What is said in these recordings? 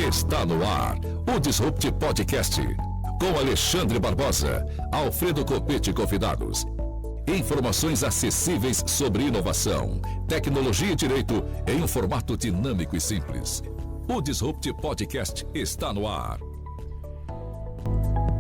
Está no ar o Disrupt Podcast, com Alexandre Barbosa, Alfredo Copete e convidados. Informações acessíveis sobre inovação, tecnologia e direito em um formato dinâmico e simples. O Disrupt Podcast está no ar.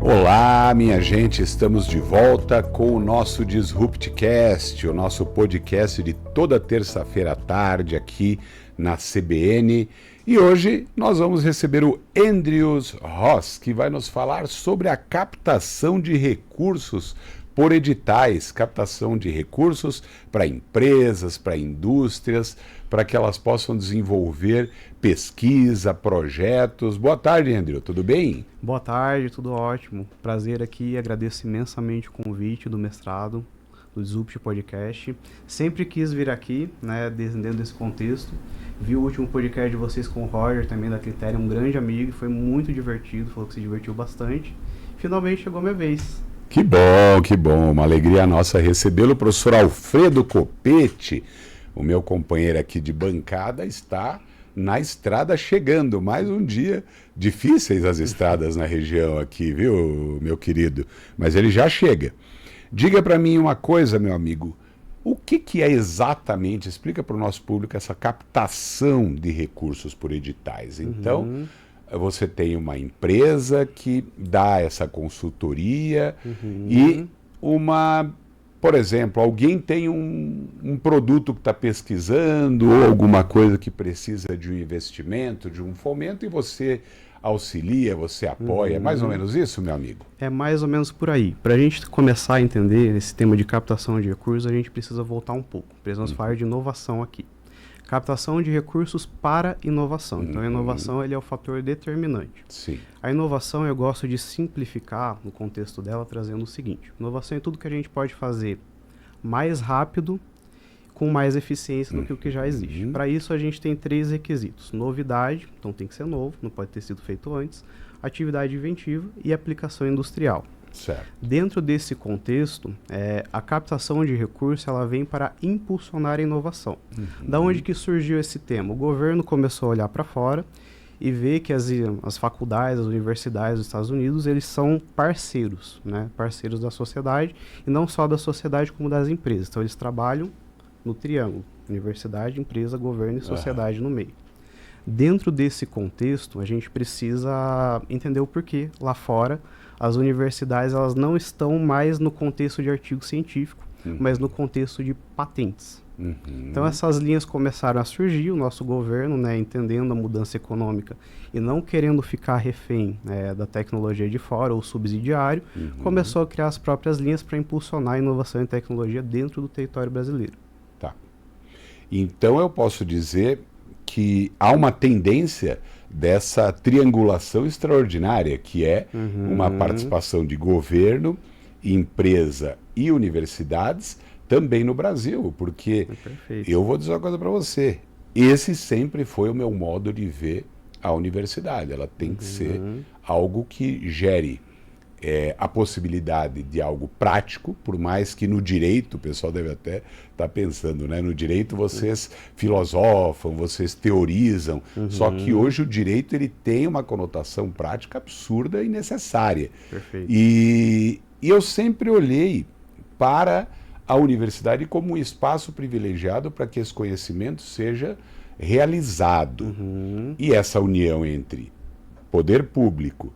Olá, minha gente, estamos de volta com o nosso Disruptcast, o nosso podcast de toda terça-feira à tarde aqui na CBN. E hoje nós vamos receber o Andrews Ross, que vai nos falar sobre a captação de recursos por editais, captação de recursos para empresas, para indústrias, para que elas possam desenvolver pesquisa, projetos. Boa tarde, Andrew, tudo bem? Boa tarde, tudo ótimo. Prazer aqui, agradeço imensamente o convite do mestrado, do Disrupt Podcast. Sempre quis vir aqui, né, dentro desse contexto. Vi o último podcast de vocês com o Roger, também da Critério, um grande amigo, foi muito divertido, falou que se divertiu bastante. Finalmente chegou a minha vez. Que bom, uma alegria nossa recebê-lo. O professor Alfredo Copete, o meu companheiro aqui de bancada, está na estrada chegando. Mais um dia, difíceis as estradas na região aqui, viu, meu querido? Mas ele já chega. Diga para mim uma coisa, meu amigo, o que é exatamente, explica para o nosso público, essa captação de recursos por editais. Então, você tem uma empresa que dá essa consultoria e por exemplo, alguém tem um produto que está pesquisando ou alguma coisa que precisa de um investimento, de um fomento, e você auxilia, você apoia. É mais ou menos isso, meu amigo? É mais ou menos por aí. Para a gente começar a entender esse tema de captação de recursos, a gente precisa voltar um pouco. Precisamos falar de inovação aqui. Captação de recursos para inovação. Então, a inovação ele é o fator determinante. Sim. A inovação eu gosto de simplificar no contexto dela, trazendo o seguinte. Inovação é tudo que a gente pode fazer mais rápido, com mais eficiência do que o que já existe. Para isso, a gente tem 3 requisitos. Novidade, então tem que ser novo, não pode ter sido feito antes. Atividade inventiva e aplicação industrial. Certo. Dentro desse contexto, a captação de recursos ela vem para impulsionar a inovação. Da onde que surgiu esse tema? O governo começou a olhar para fora e ver que as faculdades, as universidades dos Estados Unidos, eles são parceiros, né? Parceiros da sociedade, e não só da sociedade como das empresas. Então, eles trabalham no triângulo, universidade, empresa, governo e sociedade no meio. Dentro desse contexto, a gente precisa entender o porquê lá fora as universidades elas não estão mais no contexto de artigo científico, mas no contexto de patentes. Então essas linhas começaram a surgir, o nosso governo, né, entendendo a mudança econômica e não querendo ficar refém da tecnologia de fora ou subsidiário, começou a criar as próprias linhas para impulsionar a inovação e tecnologia dentro do território brasileiro. Tá. Então eu posso dizer que há uma tendência dessa triangulação extraordinária, que é uma participação de governo, empresa e universidades também no Brasil, porque eu vou dizer uma coisa para você, esse sempre foi o meu modo de ver a universidade, ela tem que ser algo que gere a possibilidade de algo prático, por mais que no direito, o pessoal deve até estar pensando, né? No direito vocês filosofam, vocês teorizam, só que hoje o direito ele tem uma conotação prática absurda e necessária. Perfeito. E eu sempre olhei para a universidade como um espaço privilegiado para que esse conhecimento seja realizado. E essa união entre poder público,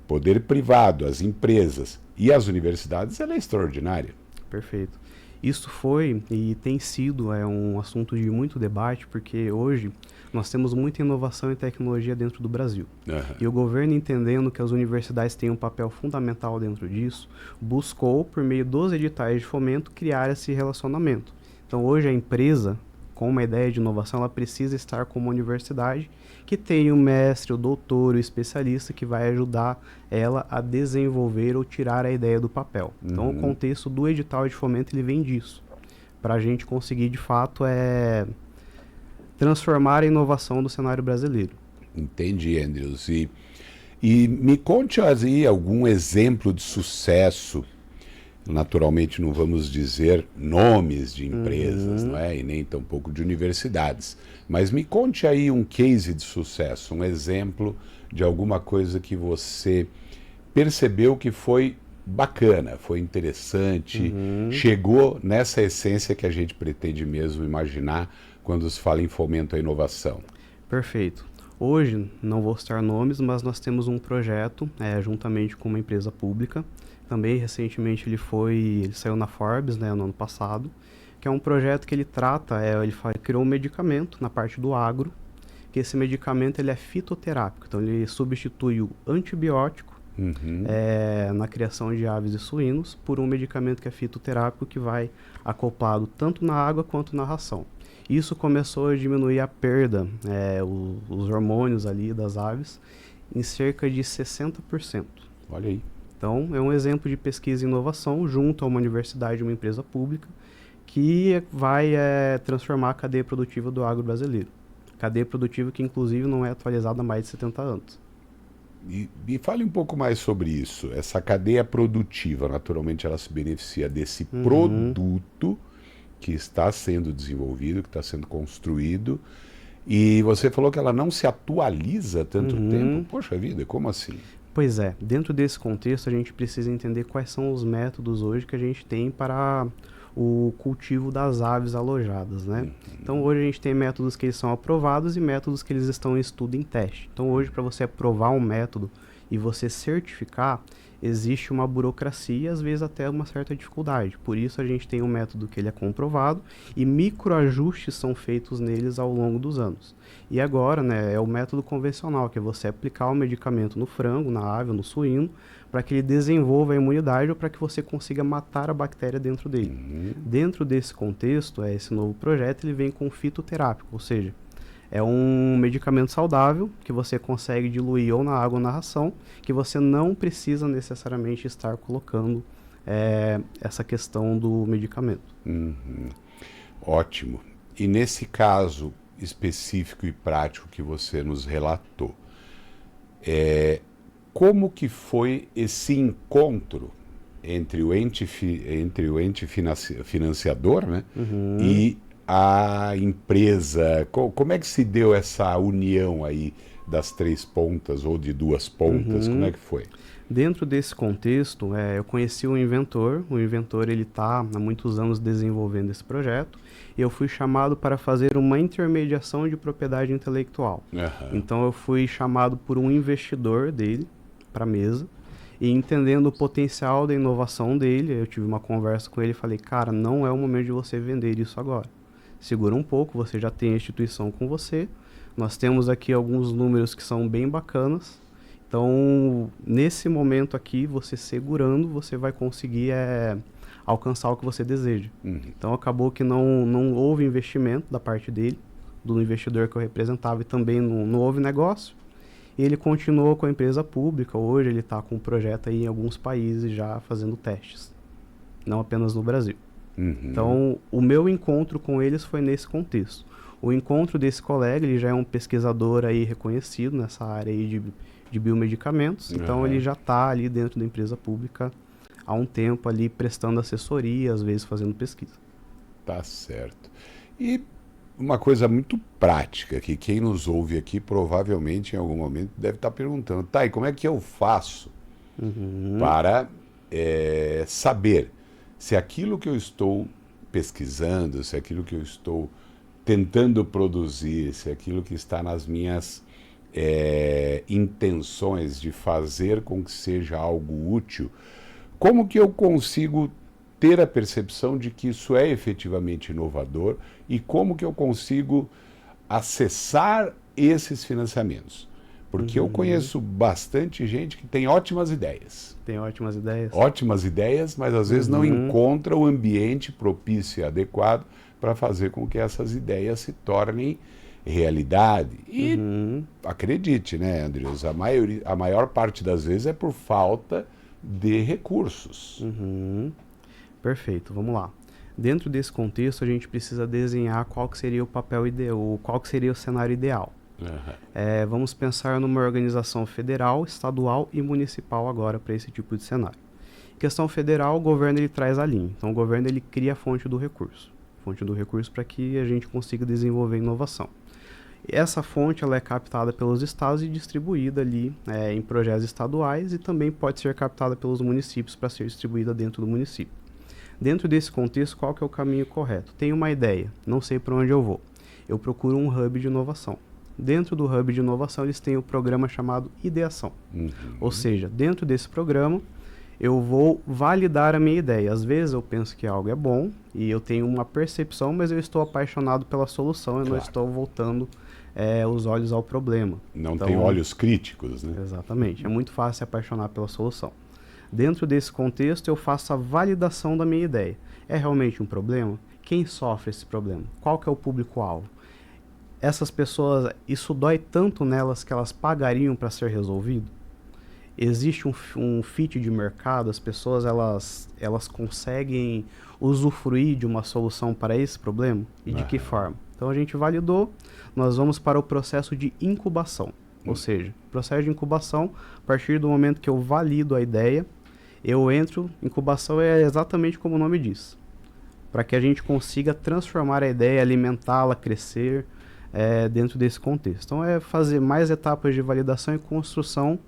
poder privado, as empresas e as universidades, ela é extraordinária. Perfeito. Isso foi e tem sido um assunto de muito debate, porque hoje nós temos muita inovação e tecnologia dentro do Brasil. E o governo, entendendo que as universidades têm um papel fundamental dentro disso, buscou, por meio dos editais de fomento, criar esse relacionamento. Então, hoje a empresa, com uma ideia de inovação, ela precisa estar com uma universidade que tem o mestre, o doutor, o especialista que vai ajudar ela a desenvolver ou tirar a ideia do papel. Então, o contexto do edital de fomento ele vem disso, para a gente conseguir, de fato, transformar a inovação do cenário brasileiro. Entendi, Andrews. E me conte aí algum exemplo de sucesso Naturalmente não vamos dizer nomes de empresas, não é? E nem tampouco de universidades. Mas me conte aí um case de sucesso, um exemplo de alguma coisa que você percebeu que foi bacana, foi interessante, chegou nessa essência que a gente pretende mesmo imaginar quando se fala em fomento à inovação. Perfeito. Hoje, não vou citar nomes, mas nós temos um projeto juntamente com uma empresa pública. Também, recentemente, ele saiu na Forbes, né, no ano passado, que é um projeto que ele trata, criou um medicamento na parte do agro, que esse medicamento ele é fitoterápico, então ele substitui o antibiótico na criação de aves e suínos por um medicamento que é fitoterápico que vai acoplado tanto na água quanto na ração. Isso começou a diminuir a perda, os hormônios ali das aves, em cerca de 60%. Olha aí. Então, é um exemplo de pesquisa e inovação junto a uma universidade e uma empresa pública que vai transformar a cadeia produtiva do agro brasileiro. Cadeia produtiva que, inclusive, não é atualizada há mais de 70 anos. E fale um pouco mais sobre isso. Essa cadeia produtiva, naturalmente, ela se beneficia desse produto que está sendo desenvolvido, que está sendo construído. E você falou que ela não se atualiza tanto tempo. Poxa vida, como assim? Pois é, dentro desse contexto a gente precisa entender quais são os métodos hoje que a gente tem para o cultivo das aves alojadas, né? Então hoje a gente tem métodos que eles são aprovados e métodos que eles estão em estudo em teste. Então hoje para você aprovar um método e você certificar, existe uma burocracia e às vezes até uma certa dificuldade. Por isso a gente tem um método que ele é comprovado e microajustes são feitos neles ao longo dos anos. E agora, né, é o método convencional, que é você aplicar o medicamento no frango, na ave, no suíno, para que ele desenvolva a imunidade ou para que você consiga matar a bactéria dentro dele. Dentro desse contexto, esse novo projeto ele vem com fitoterápico, ou seja, é um medicamento saudável que você consegue diluir ou na água ou na ração, que você não precisa necessariamente estar colocando essa questão do medicamento. Ótimo. E nesse caso específico e prático que você nos relatou, como que foi esse encontro entre o ente financiador, né, e a empresa? Como é que se deu essa união aí das três pontas ou de duas pontas? Como é que foi? Dentro desse contexto, eu conheci o inventor ele está há muitos anos desenvolvendo esse projeto, e eu fui chamado para fazer uma intermediação de propriedade intelectual. Então eu fui chamado por um investidor dele para a mesa, e entendendo o potencial da inovação dele, eu tive uma conversa com ele e falei, cara, não é o momento de você vender isso agora. Segura um pouco, você já tem a instituição com você, nós temos aqui alguns números que são bem bacanas, então nesse momento aqui, você segurando, você vai conseguir alcançar o que você deseja. Então acabou que não houve investimento da parte dele, do investidor que eu representava, e também não houve negócio. E ele continuou com a empresa pública, hoje ele está com um projeto aí em alguns países já fazendo testes, não apenas no Brasil. Então, o meu encontro com eles foi nesse contexto. O encontro desse colega, ele já é um pesquisador aí reconhecido nessa área aí de biomedicamentos, então ele já está ali dentro da empresa pública há um tempo ali prestando assessoria, às vezes fazendo pesquisa. Tá certo. E uma coisa muito prática, que quem nos ouve aqui provavelmente em algum momento deve estar perguntando, tá, e como é que eu faço para saber se aquilo que eu estou pesquisando, se aquilo que eu estou tentando produzir, se aquilo que está nas minhas intenções de fazer com que seja algo útil, como que eu consigo ter a percepção de que isso é efetivamente inovador e como que eu consigo acessar esses financiamentos? Porque eu conheço bastante gente que tem ótimas ideias. Tem ótimas ideias. Ótimas ideias, mas às vezes não encontra o ambiente propício e adequado para fazer com que essas ideias se tornem realidade. E acredite, né, Andrews, a maior parte das vezes é por falta de recursos. Perfeito, vamos lá. Dentro desse contexto, a gente precisa desenhar qual que seria o papel ideal, qual que seria o cenário ideal. Vamos pensar numa organização federal, estadual e municipal agora para esse tipo de cenário. Questão federal, o governo ele traz a linha. Então, o governo ele cria a fonte do recurso. Fonte do recurso para que a gente consiga desenvolver inovação. Essa fonte ela é captada pelos estados e distribuída ali em projetos estaduais e também pode ser captada pelos municípios para ser distribuída dentro do município. Dentro desse contexto, qual que é o caminho correto? Tenho uma ideia, não sei para onde eu vou. Eu procuro um hub de inovação. Dentro do hub de inovação, eles têm o programa chamado Ideação. Ou seja, dentro desse programa, eu vou validar a minha ideia. Às vezes eu penso que algo é bom e eu tenho uma percepção, mas eu estou apaixonado pela solução e não estou voltando os olhos ao problema. Não então, tem olhos críticos, né? Exatamente. É muito fácil se apaixonar pela solução. Dentro desse contexto, eu faço a validação da minha ideia. É realmente um problema? Quem sofre esse problema? Qual que é o público-alvo? Essas pessoas, isso dói tanto nelas que elas pagariam para ser resolvido? Existe um fit de mercado? As pessoas elas conseguem usufruir de uma solução para esse problema? E de que forma? Então a gente validou, nós vamos para o processo de incubação. Ou seja, processo de incubação, a partir do momento que eu valido a ideia, eu entro, incubação é exatamente como o nome diz, para que a gente consiga transformar a ideia, alimentá-la, crescer dentro desse contexto. Então é fazer mais etapas de validação e construção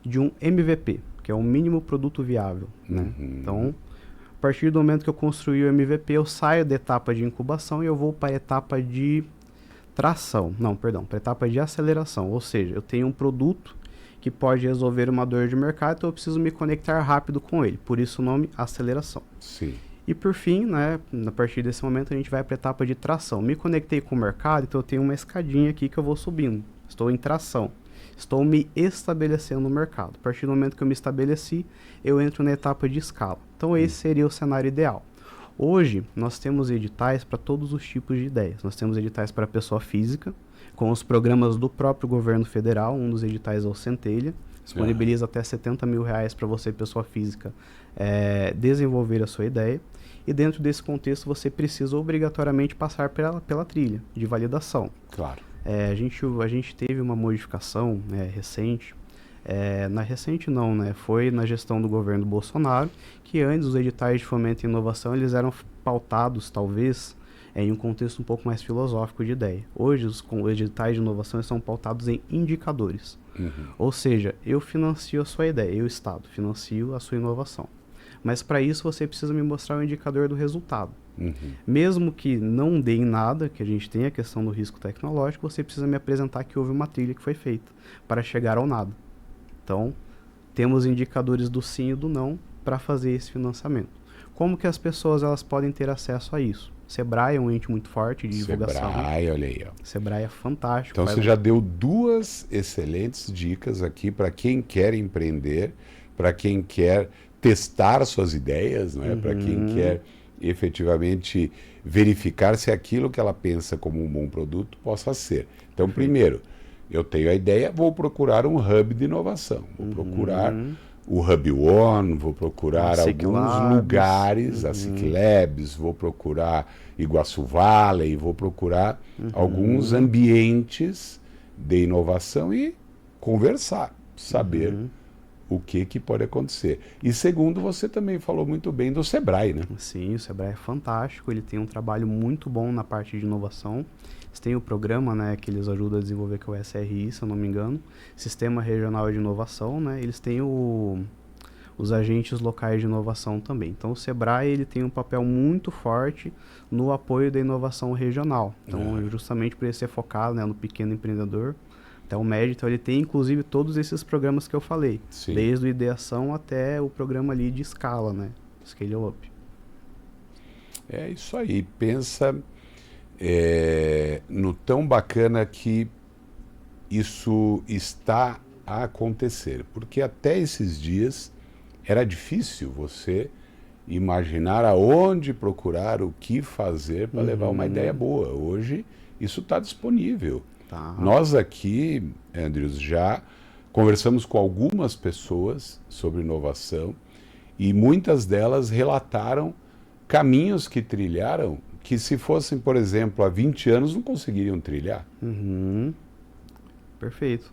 de um MVP, que é o mínimo produto viável. Né? Então, a partir do momento que eu construí o MVP, eu saio da etapa de incubação e eu vou para a etapa de tração. Não, perdão, para a etapa de aceleração. Ou seja, eu tenho um produto que pode resolver uma dor de mercado, então eu preciso me conectar rápido com ele. Por isso o nome aceleração. Sim. E por fim, né, a partir desse momento a gente vai para a etapa de tração. Me conectei com o mercado, então eu tenho uma escadinha aqui que eu vou subindo. Estou em tração. Estou me estabelecendo no mercado. A partir do momento que eu me estabeleci, eu entro na etapa de escala. Então esse seria o cenário ideal. Hoje, nós temos editais para todos os tipos de ideias. Nós temos editais para pessoa física, com os programas do próprio governo federal. Um dos editais é o Centelha. Disponibiliza até R$70 mil para você, pessoa física, desenvolver a sua ideia. E dentro desse contexto, você precisa obrigatoriamente passar pela trilha de validação. Claro. A gente teve uma modificação recente. Recente não, né? Foi na gestão do governo Bolsonaro, que antes os editais de fomento e inovação eles eram pautados, talvez, em um contexto um pouco mais filosófico de ideia. Hoje, os editais de inovação são pautados em indicadores. Ou seja, eu financio a sua ideia, eu, Estado, financio a sua inovação. Mas para isso você precisa me mostrar o indicador do resultado. Mesmo que não dê em nada, que a gente tenha a questão do risco tecnológico, você precisa me apresentar que houve uma trilha que foi feita para chegar ao nada. Então, temos indicadores do sim e do não para fazer esse financiamento. Como que as pessoas elas podem ter acesso a isso? Sebrae é um ente muito forte de divulgação. Sebrae, olha aí. Ó. Sebrae é fantástico. Então você já deu duas excelentes dicas aqui para quem quer empreender, para quem quer testar suas ideias, não é? Para quem quer efetivamente verificar se aquilo que ela pensa como um bom produto possa ser. Então, primeiro, eu tenho a ideia, vou procurar um hub de inovação. Vou procurar o Hub One, vou procurar alguns lugares, a SIC Labs, vou procurar Iguaçu Valley, vou procurar alguns ambientes de inovação e conversar, saber o que pode acontecer. E segundo, você também falou muito bem do Sebrae, né? Sim, o Sebrae é fantástico, ele tem um trabalho muito bom na parte de inovação. Eles têm o programa, né, que eles ajudam a desenvolver, que é o SRI, se eu não me engano, Sistema Regional de Inovação, né? Eles têm os agentes locais de inovação também. Então o Sebrae ele tem um papel muito forte no apoio da inovação regional. Então justamente por ele ser focado, né, no pequeno empreendedor, até o médio, então ele tem inclusive todos esses programas que eu falei, desde o ideação até o programa ali de escala, né, Scale Up. É isso aí, pensa no tão bacana que isso está a acontecer, porque até esses dias era difícil você imaginar aonde procurar, o que fazer para levar uma ideia boa. Hoje isso está disponível. Tá. Nós aqui, Andrews, já conversamos com algumas pessoas sobre inovação e muitas delas relataram caminhos que trilharam que se fossem, por exemplo, há 20 anos não conseguiriam trilhar. Perfeito.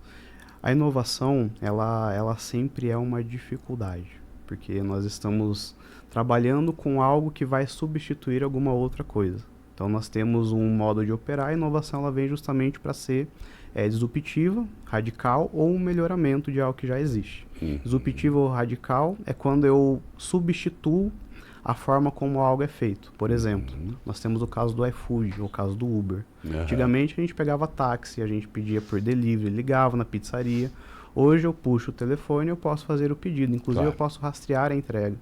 A inovação, ela sempre é uma dificuldade. porque nós estamos trabalhando com algo que vai substituir alguma outra coisa. Então nós temos um modo de operar, a inovação ela vem justamente para ser disruptiva, radical ou um melhoramento de algo que já existe. Disruptivo ou radical é quando eu substituo a forma como algo é feito. Por exemplo, nós temos o caso do iFood, o caso do Uber. Antigamente a gente pegava táxi, a gente pedia por delivery, ligava na pizzaria. Hoje eu puxo o telefone e eu posso fazer o pedido. Inclusive eu posso rastrear a entrega.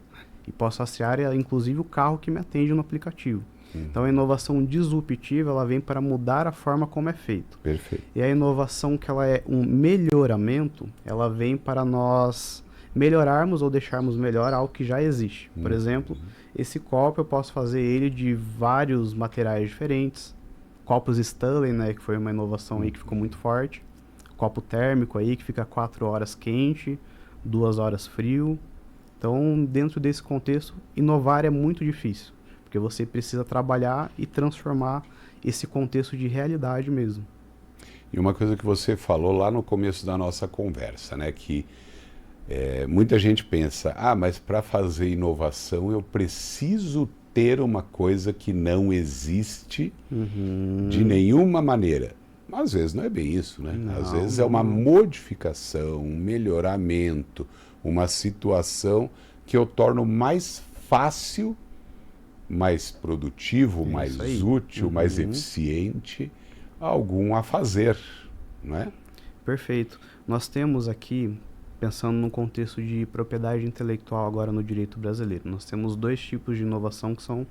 E posso rastrear inclusive o carro que me atende no aplicativo. Então a inovação disruptiva ela vem para mudar a forma como é feito. Perfeito. E a inovação que ela é um melhoramento, ela vem para nós melhorarmos ou deixarmos melhor algo que já existe. Por exemplo, esse copo eu posso fazer ele de vários materiais diferentes. Copos Stanley, né, que foi uma inovação aí que ficou muito forte. Copo térmico aí que fica 4 horas quente, 2 horas frio. Então, dentro desse contexto, inovar é muito difícil. Porque você precisa trabalhar e transformar esse contexto de realidade mesmo. E uma coisa que você falou lá no começo da nossa conversa, né? Que muita gente pensa, mas para fazer inovação eu preciso ter uma coisa que não existe de nenhuma maneira. Mas às vezes não é bem isso, né? Às vezes é uma modificação, um melhoramento, uma situação que eu torno mais fácil, mais produtivo, mais útil, mais eficiente, algum a fazer, não é? Perfeito. Nós temos aqui, pensando no contexto de propriedade intelectual agora no direito brasileiro, nós temos 2 tipos de inovação que são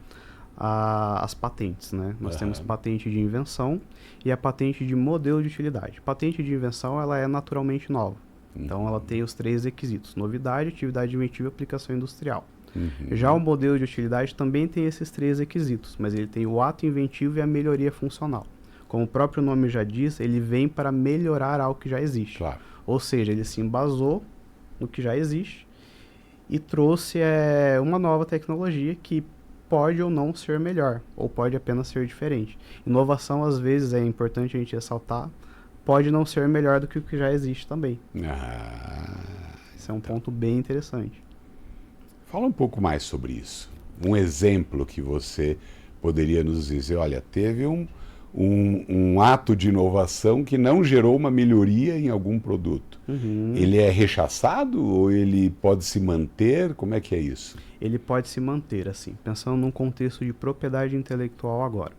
as patentes, né? Nós temos patente de invenção e a patente de modelo de utilidade. Patente de invenção, ela é naturalmente nova. Então, ela tem os 3 requisitos: novidade, atividade inventiva e aplicação industrial. Já o modelo de utilidade também tem esses 3 requisitos, mas ele tem o ato inventivo e a melhoria funcional. Como o próprio nome já diz, ele vem para melhorar algo que já existe. Claro. Ou seja, ele se embasou no que já existe e trouxe uma nova tecnologia que pode ou não ser melhor, ou pode apenas ser diferente. Inovação, às vezes, é importante a gente ressaltar, pode não ser melhor do que o que já existe também. Esse é um ponto bem interessante. Fala um pouco mais sobre isso. Um exemplo que você poderia nos dizer, olha, teve um ato de inovação que não gerou uma melhoria em algum produto. Ele é rechaçado ou ele pode se manter? Como é que é isso? Ele pode se manter, assim, pensando num contexto de propriedade intelectual agora.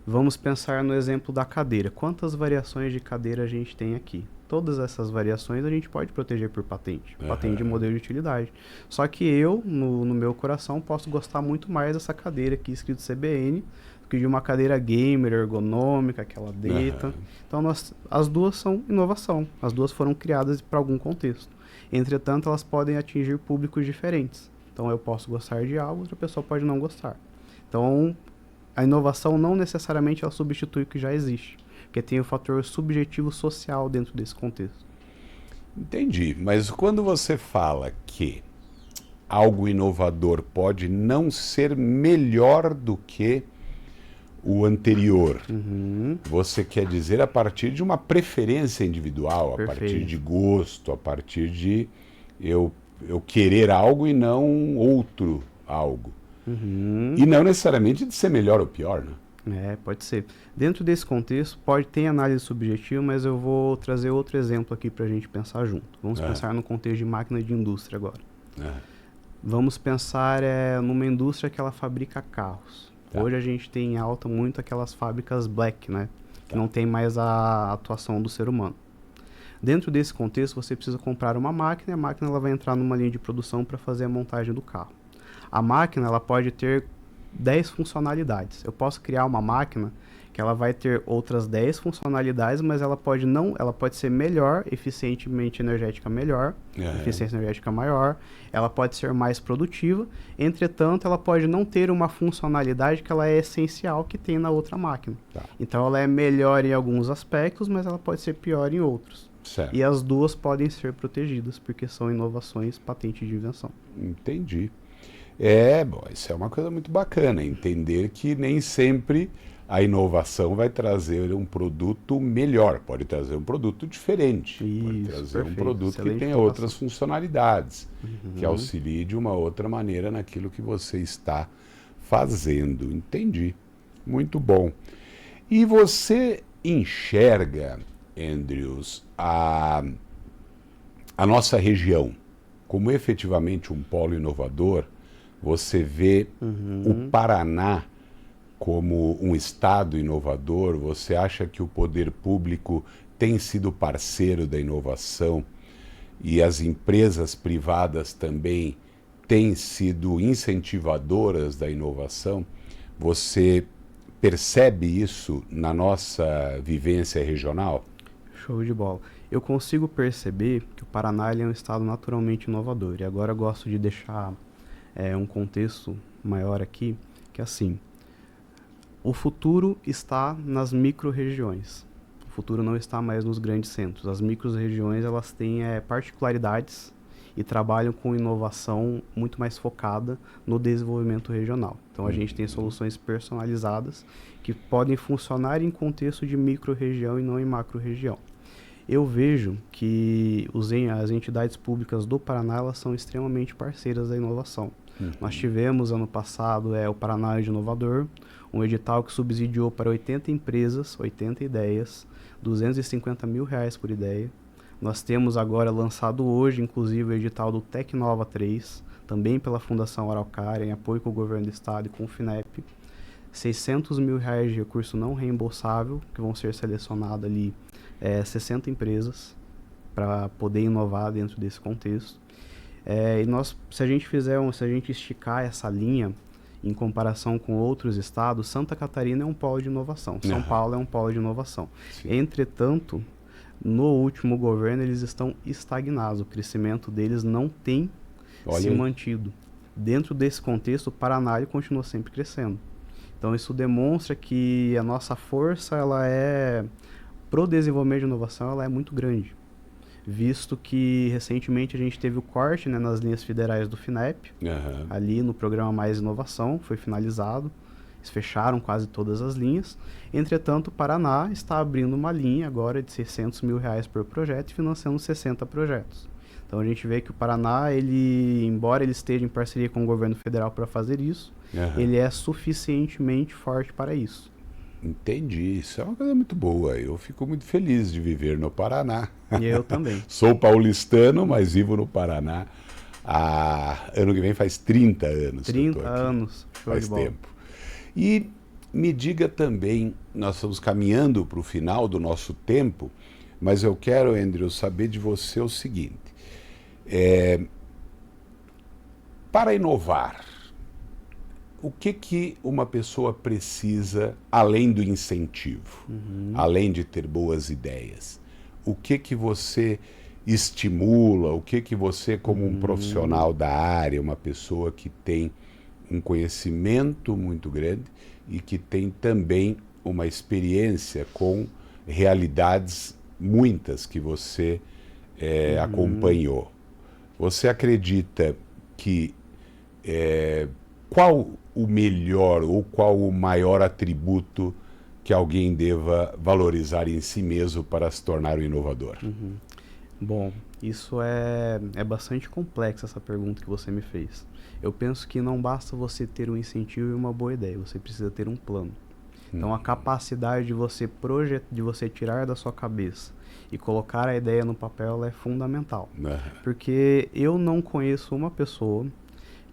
Vamos pensar no exemplo da cadeira. Quantas variações de cadeira a gente tem aqui? Todas essas variações a gente pode proteger por patente. Patente de modelo de utilidade. Só que eu, no meu coração, posso gostar muito mais dessa cadeira aqui escrito CBN do que de uma cadeira gamer, ergonômica, que ela deita. Então, as duas são inovação. As duas foram criadas para algum contexto. Entretanto, elas podem atingir públicos diferentes. Então, eu posso gostar de algo, outra pessoa pode não gostar. Então, a inovação não necessariamente ela substitui o que já existe. Porque tem o fator subjetivo social dentro desse contexto. Entendi, mas quando você fala que algo inovador pode não ser melhor do que o anterior, você quer dizer a partir de uma preferência individual, a partir de gosto, a partir de eu querer algo e não outro algo. E não necessariamente de ser melhor ou pior, né? Pode ser. Dentro desse contexto, ter análise subjetiva, mas eu vou trazer outro exemplo aqui para a gente pensar junto. Vamos pensar no contexto de máquina de indústria agora. Vamos pensar numa indústria que ela fabrica carros. Hoje a gente tem em alta muito aquelas fábricas black, né? Que não tem mais a atuação do ser humano. Dentro desse contexto, você precisa comprar uma máquina e a máquina ela vai entrar numa linha de produção para fazer a montagem do carro. A máquina ela pode ter 10 funcionalidades. Eu posso criar uma máquina que ela vai ter outras 10 funcionalidades, mas ela pode ser melhor, eficientemente energética melhor, eficiência energética maior, ela pode ser mais produtiva, entretanto, ela pode não ter uma funcionalidade que ela é essencial que tem na outra máquina. Então, ela é melhor em alguns aspectos, mas ela pode ser pior em outros. Certo. E as duas podem ser protegidas, porque são inovações, patente de invenção. Entendi. Bom, isso é uma coisa muito bacana, entender que nem sempre a inovação vai trazer um produto melhor, pode trazer um produto diferente, pode Isso, trazer um perfeito. produto que Excelente tenha colocação. outras funcionalidades, que auxilie de uma outra maneira naquilo que você está fazendo. Entendi. Muito bom. E você enxerga, Andrews, a nossa região como efetivamente um polo inovador? Você vê o Paraná como um estado inovador? Você acha que o poder público tem sido parceiro da inovação e as empresas privadas também têm sido incentivadoras da inovação? Você percebe isso na nossa vivência regional? Show de bola. Eu consigo perceber que o Paraná ele é um estado naturalmente inovador. E agora eu gosto de deixar um contexto maior aqui, que é assim, o futuro está nas micro-regiões. O futuro não está mais nos grandes centros. As micro-regiões elas têm particularidades e trabalham com inovação muito mais focada no desenvolvimento regional. Então a gente tem soluções personalizadas que podem funcionar em contexto de micro-região e não em macro-região. Eu vejo que as entidades públicas do Paraná elas são extremamente parceiras da inovação. Nós tivemos ano passado o Paraná Inovador, um edital que subsidiou para 80 empresas, 80 ideias, R$250 mil por ideia. Nós temos agora lançado hoje, inclusive, o edital do Tecnova 3, também pela Fundação Araucária, em apoio com o Governo do Estado e com o FINEP. R$600 mil de recurso não reembolsável, que vão ser selecionadas ali 60 empresas para poder inovar dentro desse contexto. E se a gente esticar essa linha em comparação com outros estados, Santa Catarina é um polo de inovação, São Paulo é um polo de inovação. Sim. Entretanto, no último governo eles estão estagnados, o crescimento deles não tem se mantido. Dentro desse contexto, o Paraná ele continua sempre crescendo. Então isso demonstra que a nossa força pro desenvolvimento de inovação ela é muito grande, visto que recentemente a gente teve o corte nas linhas federais do FINEP, ali no programa Mais Inovação, foi finalizado, eles fecharam quase todas as linhas. Entretanto, o Paraná está abrindo uma linha agora de R$600 mil por projeto e financiando 60 projetos. Então a gente vê que o Paraná, embora ele esteja em parceria com o governo federal para fazer isso, ele é suficientemente forte para isso. Entendi, isso é uma coisa muito boa. Eu fico muito feliz de viver no Paraná. E eu também. Sou paulistano, mas vivo no Paraná. Ano que vem faz 30 anos. 30 anos, show faz de bola. tempo. E me diga também, nós estamos caminhando para o final do nosso tempo, mas eu quero, Andrew, saber de você o seguinte. Para inovar, o que uma pessoa precisa, além do incentivo, além de ter boas ideias? O que você estimula? O que você, como um profissional da área, uma pessoa que tem um conhecimento muito grande e que tem também uma experiência com realidades muitas que você acompanhou? Você acredita que qual o melhor ou qual o maior atributo que alguém deva valorizar em si mesmo para se tornar um inovador? Bom, isso é bastante complexa essa pergunta que você me fez. Eu penso que não basta você ter um incentivo e uma boa ideia, você precisa ter um plano. Então a capacidade de você tirar da sua cabeça e colocar a ideia no papel ela é fundamental. Porque eu não conheço uma pessoa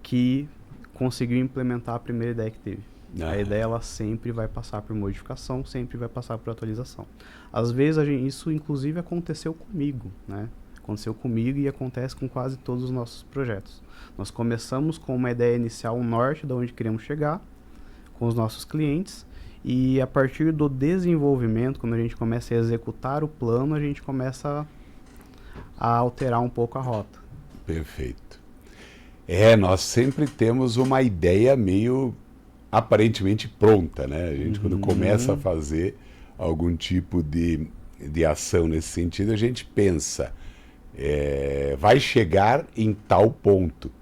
que conseguiu implementar a primeira ideia que teve. A ideia ela sempre vai passar por modificação, sempre vai passar por atualização. Às vezes isso inclusive aconteceu comigo, né? Aconteceu comigo e acontece com quase todos os nossos projetos. Nós começamos com uma ideia inicial, um norte de onde queremos chegar, com os nossos clientes, e a partir do desenvolvimento, quando a gente começa a executar o plano, a gente começa a alterar um pouco a rota. Perfeito. Nós sempre temos uma ideia meio aparentemente pronta, né? A gente quando começa a fazer algum tipo de ação nesse sentido, a gente pensa, vai chegar em tal ponto.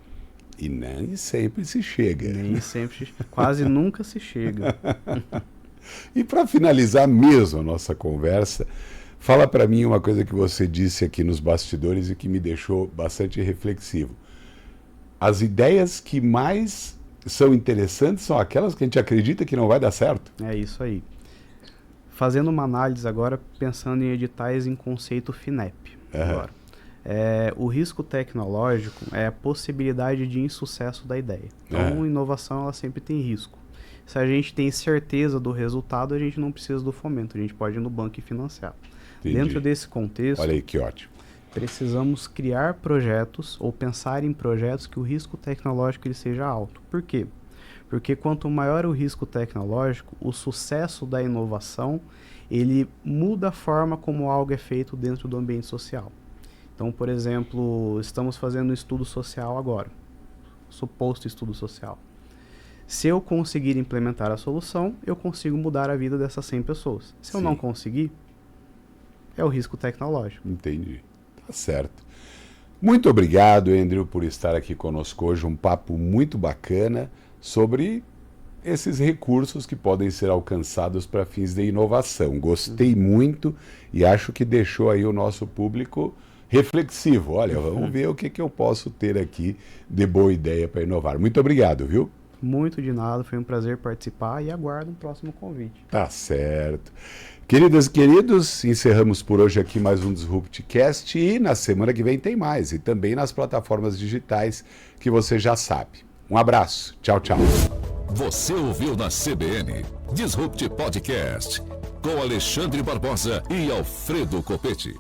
E nem sempre se chega. Nem sempre, quase nunca se chega. E para finalizar mesmo a nossa conversa, fala para mim uma coisa que você disse aqui nos bastidores e que me deixou bastante reflexivo. As ideias que mais são interessantes são aquelas que a gente acredita que não vai dar certo. É isso aí. Fazendo uma análise agora, pensando em editais em conceito FINEP. Agora. O risco tecnológico é a possibilidade de insucesso da ideia. Então, inovação ela sempre tem risco. Se a gente tem certeza do resultado, a gente não precisa do fomento, a gente pode ir no banco e financiar. Entendi. Dentro desse contexto, olha aí que ótimo, precisamos criar projetos ou pensar em projetos que o risco tecnológico ele seja alto. Por quê? Porque quanto maior o risco tecnológico, o sucesso da inovação, ele muda a forma como algo é feito dentro do ambiente social. Então, por exemplo, estamos fazendo um estudo social agora, suposto estudo social. Se eu conseguir implementar a solução, eu consigo mudar a vida dessas 100 pessoas. Se eu não conseguir, é o risco tecnológico. Entendi. Tá certo. Muito obrigado, Andrew, por estar aqui conosco hoje. Um papo muito bacana sobre esses recursos que podem ser alcançados para fins de inovação. Gostei muito e acho que deixou aí o nosso público reflexivo. Olha, vamos ver o que eu posso ter aqui de boa ideia para inovar. Muito obrigado, viu? Muito de nada, foi um prazer participar e aguardo um próximo convite. Tá certo. Queridas e queridos, encerramos por hoje aqui mais um DisruptCast e na semana que vem tem mais e também nas plataformas digitais que você já sabe. Um abraço. Tchau, tchau. Você ouviu na CBN Disrupt Podcast com Alexandre Barbosa e Alfredo Coppetti.